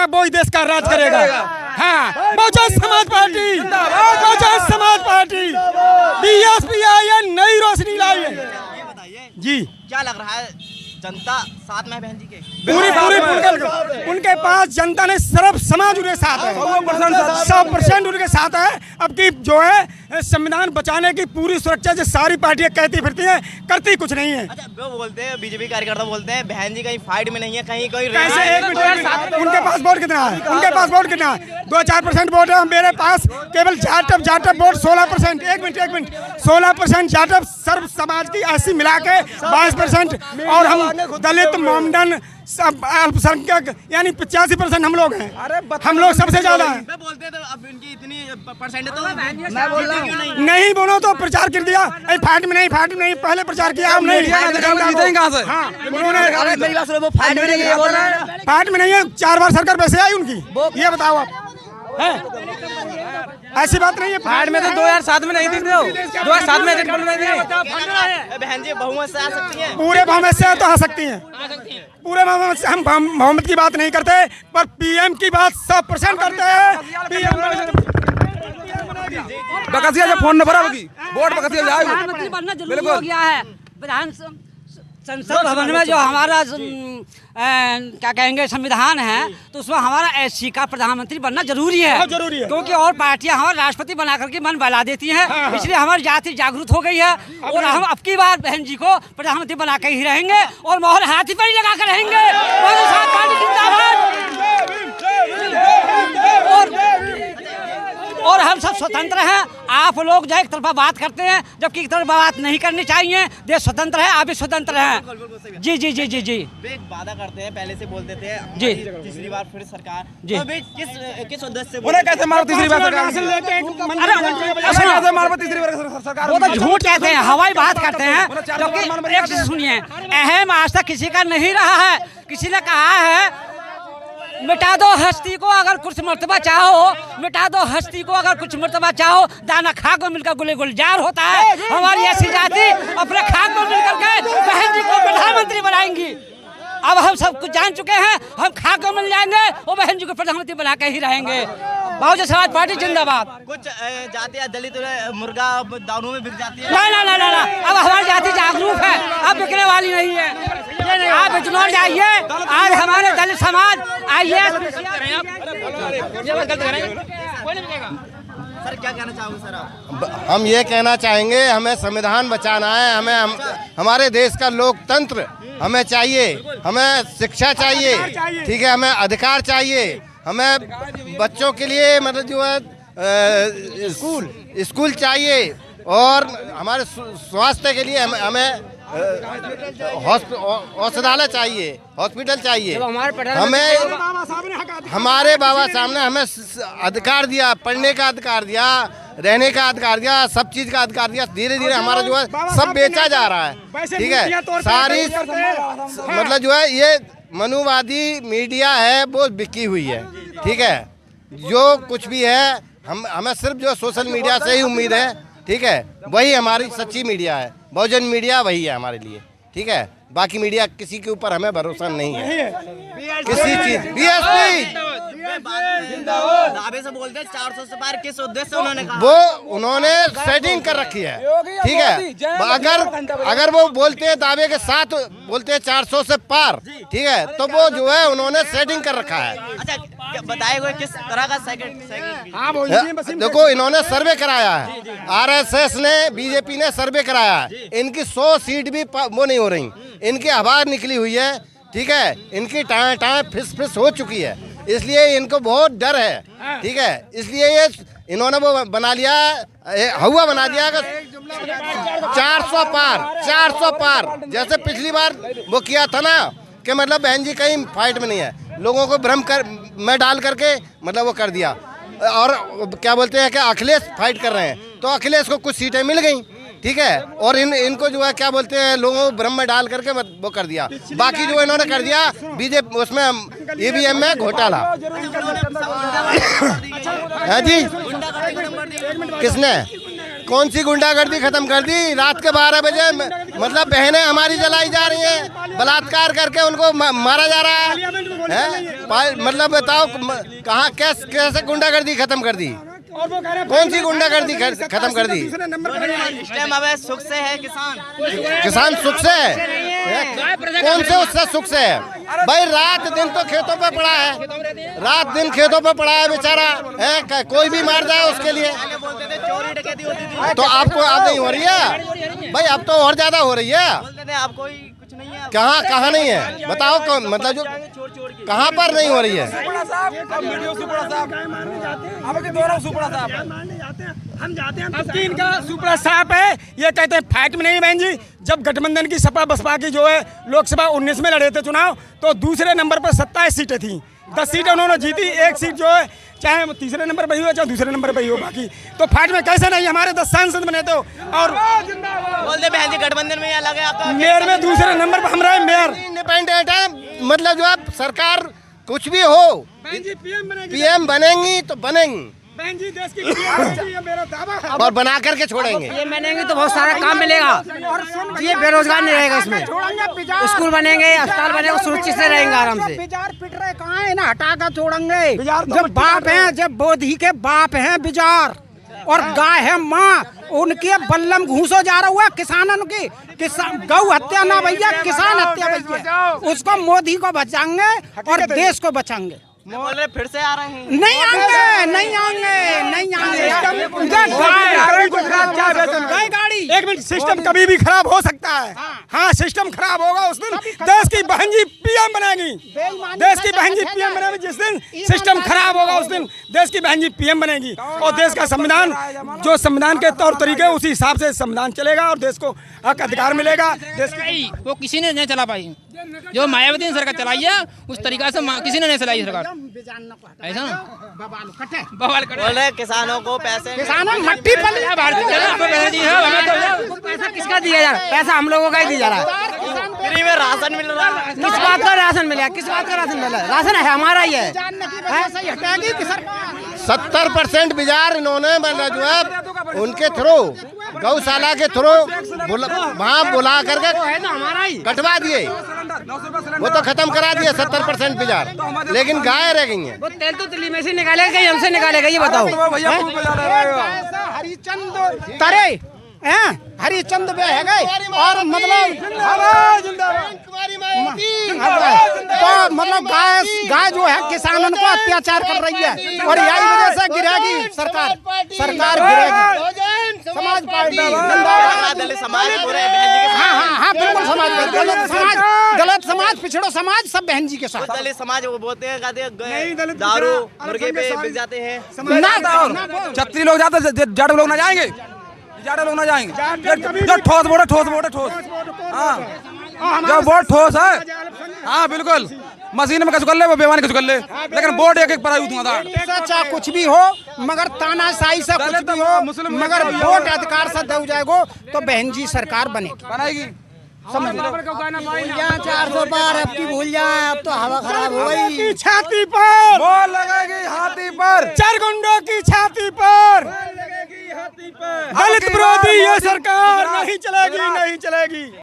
वही देश का राज करेगा। हाँ, Bahujan Samaj party, Bahujan Samaj party BSP आई है, नई रोशनी लाई है। ये बताइए जी, क्या लग रहा है, जनता साथ में है बहन जी के? पूरी उनके पास जनता ने सर्व समाज उनके साथ है, 100% उनके साथ है। अब की जो है संविधान बचाने की पूरी सुरक्षा जो सारी पार्टियां कहती फिरती हैं, करती कुछ नहीं है। अच्छा, वो बोलते हैं, बीजेपी कार्यकर्ता बोलते हैं बहन जी कहीं फाइट में नहीं है, कहीं कोई कैसे? एक मिनट, उनके पास वोट कितना है? उनके पास वोट कितना है? 2-4% वोट है। मेरे पास केवल जाटव वोट 16%। एक मिनट 16% जाटव सर्व समाज की 80 मिला के 22%, और हम दलित मोमडन सब अल्पसंख्यक यानी 85% हम लोग हैं। हम लोग सबसे ज्यादा हैं। मैं बोलते तो अब इनकी इतनी परसेंट तो मैं बोल रहा हूँ नहीं बोलो तो प्रचार कर दिया, फाइट में नहीं, पहले प्रचार किया हम नहीं। हाँ, उन्होंने फाइट में नहीं है, 4 बार सरकार पैसे आई उनकी, ये बताओ आप। है ऐसी बात नहीं है। फाइट में तो 2007 में नहीं थी, 2007 में बहन जी बहुमत से आ सकती हैं? पूरे बहुमत से तो आ सकती हैं, पूरे बहुमत से। हम बहुमत की बात नहीं करते, पर पीएम की बात 100% करते हैं। बकसिया जब फोन नंबर की वोट बकसिया जाए, प्रधानमंत्री बनना जरूरी हो गया है। विधान संसद भवन में जो हमारा क्या कहेंगे संविधान है, तो उसमें हमारा एससी का प्रधानमंत्री बनना जरूरी है, क्योंकि और पार्टियां हमारे राष्ट्रपति बना करके मन बहला देती हैं। इसलिए हमारी जाति जागरूक हो गई है, और हम अब की बार बहन जी को प्रधानमंत्री बना के ही रहेंगे, और मोहर हाथी पर ही लगा कर रहेंगे। और हम सब स्वतंत्र हैं। आप लोग जो एक तरफा बात करते हैं, जबकि एक तरफा बात नहीं करनी चाहिए। देश स्वतंत्र है, आप भी स्वतंत्र हैं। जी जी जी जी जी वे एक वादा करते हैं, पहले से बोलते थे जी, तीसरी बार फिर सरकार जी। तो वे किस उद्देश्य से उन्हें कैसे मारो तीसरी बार सरकार? वो तो झूठ कहते हैं, हवाई बात करते हैं। जबकि एक चीज सुनिए, अहम आज तक किसी का नहीं रहा है। किसी ने कहा है मिटा दो हस्ती को अगर कुछ मर्तबा चाहो, मिटा दो हस्ती को अगर कुछ मर्तबा चाहो, दाना खाक में मिलकर गुले गुलजार होता है। हमारी ऐसी जाति अपने खाक में मिलकर के बहन जी को प्रधानमंत्री बनाएंगी। अब हम सब कुछ जान चुके हैं, हम खाक में मिल जाएंगे और बहन जी को प्रधानमंत्री बना के ही रहेंगे। बहुजन समाज पार्टी जिंदाबाद। कुछ जाति दलित मुर्गा दानों में बिक जाती है। ना, अब हमारी जाति जागरूक है, अब बिकने वाली नहीं है। आप इग्नोर जाइए, आज हमारे दलित समाज आइए। सर क्या कहना चाहोगे सर आप? हम ये कहना चाहेंगे, हमें संविधान बचाना है, हमारे देश का लोकतंत्र हमें चाहिए, हमें शिक्षा चाहिए, ठीक है, हमें अधिकार चाहिए, हमें बच्चों के लिए मतलब जो है स्कूल चाहिए, और हमारे स्वास्थ्य के लिए हमें औषधालय चाहिए, हॉस्पिटल चाहिए। हमारे बाबा साहब ने हमें अधिकार दिया, पढ़ने का अधिकार दिया, रहने का अधिकार दिया, सब चीज का अधिकार दिया। धीरे धीरे हमारा जो है सब बेचा जा रहा है, ठीक है। सारी मतलब जो है ये मनुवादी मीडिया है, वो बिकी हुई है, ठीक है। जो कुछ भी है हमें सिर्फ जो सोशल मीडिया से ही उम्मीद है, ठीक है, वही हमारी सच्ची मीडिया है। बहुजन मीडिया वही है हमारे लिए, ठीक है। बाकी मीडिया किसी के ऊपर हमें भरोसा नहीं है, किसी चीज। बीएसपी दावे से बोलते हैं 400 से पार, किस उद्देश्य से उन्होंने कहा? वो उन्होंने सेटिंग कर रखी है, ठीक है। अगर वो बोलते हैं दावे के साथ बोलते हैं 400 से पार, ठीक है, तो वो जो है उन्होंने सेटिंग कर रखा है। अच्छा बताए हुए किस तरह का सेकंड? देखो इन्होंने सर्वे कराया है, आरएसएस ने, बीजेपी ने सर्वे कराया है। इनकी 100 सीट भी वो नहीं हो रही, इनकी हवा निकली हुई है, ठीक है। इनकी टाँग फिस हो चुकी है, इसलिए इनको बहुत डर है, ठीक है। इसलिए ये इन्होंने वो बना लिया, हवा बना दिया 400 पार। जैसे पिछली बार वो किया था ना कि मतलब बहन जी कहीं फाइट में नहीं है, लोगों को भ्रम में डाल करके मतलब वो कर दिया। और क्या बोलते हैं कि अखिलेश फाइट कर रहे हैं, तो अखिलेश को कुछ सीटें मिल गई, ठीक है। और इनको जो है क्या बोलते हैं, लोगों को भ्रम में डाल करके वो कर दिया। बाकी जो इन्होंने कर दिया बीजेपी, उसमें ईवीएम में घोटाला है जी। किसने कौन सी गुंडागर्दी खत्म कर दी? रात के 12 बजे मतलब बहनें हमारी जलाई जा रही हैं, बलात्कार करके उनको मारा जा रहा है? मतलब बताओ कहाँ कैसे गुंडागर्दी खत्म कर दी? और वो कह रहे हैं कौन सी गुंडागर्दी खत्म कर दी? दूसरे नंबर पर इस टाइम अब सुख से है किसान। किसान सुख से है? कौन से उससे सुख से है भाई? रात दिन तो खेतों पे पड़ा है, रात दिन खेतों पे पड़ा है बेचारा है। कोई भी मार जाए उसके लिए। बोलते थे चोरी डकैती होती थी, तो आपको अब नहीं हो रही है भाई? अब तो और ज्यादा हो रही है। बोलते थे आप कोई कुछ नहीं है। कहाँ नहीं है बताओ? कौन मतलब जो कहाँ पर नहीं हो रही है? हम जाते हैं अब की इनका सुपड़ा साफ है। ये कहते हैं फाइट में नहीं बहन जी। जब गठबंधन की सपा बसपा की जो है लोकसभा 19 में लड़े थे चुनाव, तो दूसरे नंबर पर 27 सीटें थी, 10 सीटें उन्होंने जीती। एक सीट जो है चाहे तीसरे नंबर पर ही हो चाहे दूसरे नंबर पर ही हो, बाकी तो फाइट में कैसे नहीं। हमारे 10 सांसद बने थे और बोलते बहन जी गठबंधन में अलग है आपका। मेयर में दूसरे नंबर पर हमारा मेयर इंडिपेंडेंट है। मतलब जो आप सरकार कुछ भी हो, पीएम बनेंगी तो बनेंगी बहन जी। देश की पीएम मेरा दावा है। और बना करके छोड़ेंगे। ये बनेंगे तो बहुत सारा काम मिलेगा, ये बेरोजगार नहीं रहेगा इसमें। स्कूल बनेंगे, अस्पताल बनेगा, सुरक्षित से रहेंगे आराम से। बिजार पिट रहे कहाँ है ना, हटा कर छोड़ेंगे। जब बाप हैं, जब बोधी के बाप हैं बिजार और गाय है माँ, उनके बल्लम घूसो जा रहा हुआ किसानों की। गौ हत्या ना भैया, किसान हत्या भैया। उसको मोदी को बचाएंगे और देश को बचाएंगे। बोल रहे फिर से आ रहे हैं। नहीं आएंगे, नहीं आएंगे, नहीं आएंगे। गाड़ी एक मिनट, सिस्टम कभी भी खराब हो सकता है। हाँ सिस्टम खराब होगा उस दिन देश की बहन जी पीएम बनेगी। देश की बहन जी पीएम बनेगी। जिस दिन सिस्टम खराब होगा उस दिन देश की बहन जी पीएम बनेगी। और देश का संविधान जो संविधान के तौर तरीके उसी हिसाब से संविधान चलेगा और देश को हक अधिकार मिलेगा। देश की वो किसी ने नहीं चला पाई, जो मायावती ने सरकार चलाई है उस तरीका से किसी ने नहीं चलाई सरकार। ऐसा ना बवाल बोल रहे किसानों को पैसे किसानों मट्टी पर पैसा किसका दिया जा रहा है? पैसा हम लोगों का ही दिया जा रहा है। फ्री में राशन मिल रहा है। किस बात का राशन मिला? किस बात का राशन मिला? राशन है हमारा ही है। 70% बिजार इन्होंने मतलब जो है उनके थ्रू गौशाला के थ्रू वहाँ बुला करके कटवा दिए। वो तो खत्म करा दिए 70% बिजार, लेकिन गाय रह गई है। वो तेल तो दिल्ली में से निकालेगा या हमसे निकालेगा ये बताओ। हरिचंद तरे हैं, हरिचंद वे है गए और मतलब तो मतलब गाय जो है किसानों को अत्याचार कर रही है और यही वजह से गिरेगी सरकार गिरेगी। समाज पार्टी दलित समाज पूरे बहन जी के साथ। हाँ बिल्कुल समाज गलत समाज पिछड़ो समाज सब बहन जी के साथ। दलित समाज वो बोलते हैं कहते दारू मुर्गे पे बिक जाते हैं। छत्री लोग जाते, जाट लोग ना जाएंगे, जाट लोग ना जाएंगे। जो ठोस वोट है हाँ, जो वोट ठोस है हाँ बिल्कुल। मशीन में कुछ कर ले, वो बेवानी कुछ कर ले, लेकिन वोट एक पर आई चाहे कुछ भी हो मगर तानाशाही से कुछ भी हो मगर वोट अधिकार से दे जाएगो तो बहन जी सरकार बनाएगी। 400 पार अब की भूल जाए, अब तो हवा खराब हो गई। छाती पर बोल लगेगी हाथी पर, चरगुंडों की छाती पर दलित विरोधी ये सरकार नहीं चलेगी, नहीं चलेगी।